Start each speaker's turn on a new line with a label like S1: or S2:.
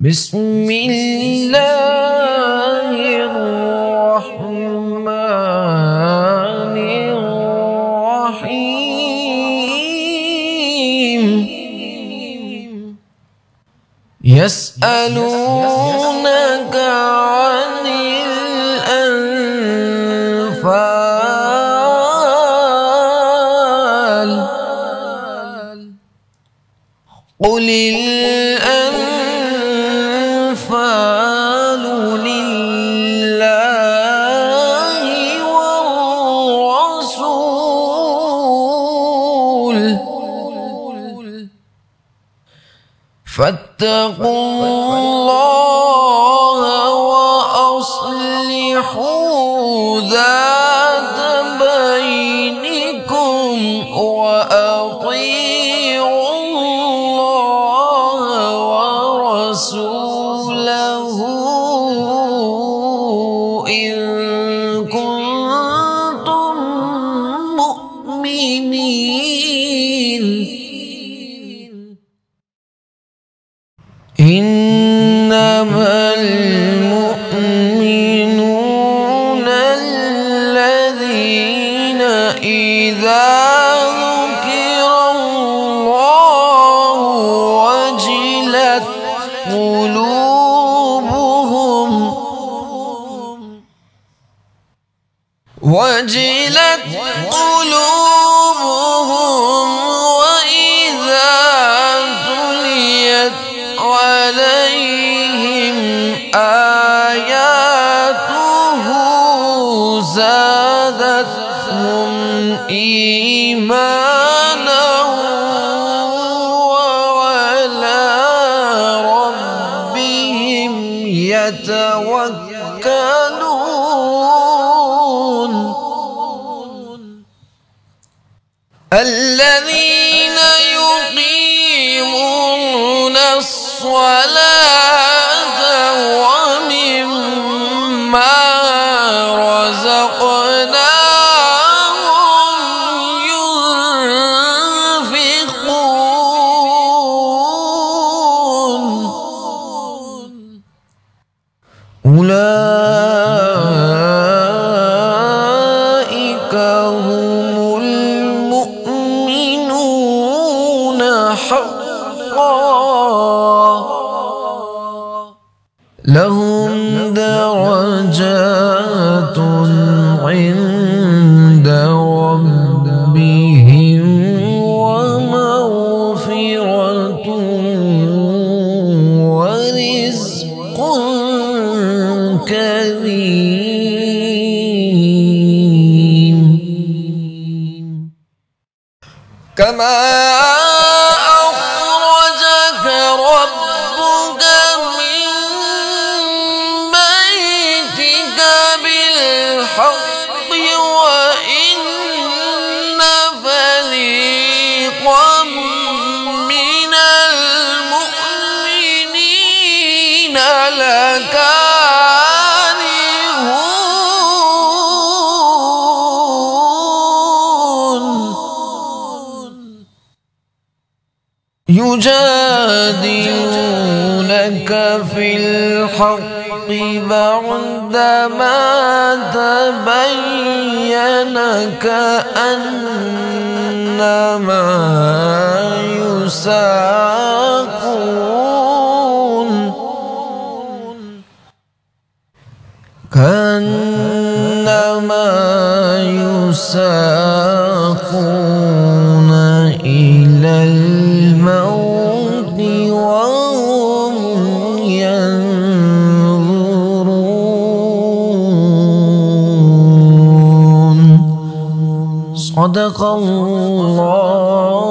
S1: بسم الله الرحمن الرحيم يسألونك عن الأنفال قل الأنفال لله والرسول فاتقوا الله وأصلحوا ذات بينكم وأطيعوا الله ورسوله إن كنتم مؤمنين إنما المؤمنون الذين إذا ذكر الله وجلت قلوبهم وإذا تليت عليهم آياته زادتهم إيمانا وعلى ربهم يتوكلون الذين يقيمون الصلاة ومما رزقناهم ينفقون أولئك هم المؤمنون حقا لهم درجات عند ربهم ومغفرة ورزق كريم كما أخرجك ربك من بيتك بالحق وإن فريقا من المؤمنين يجادلونك في الحق بعدما تبين كأنما يساقون إلى الموت وهم ينظرون صدق الله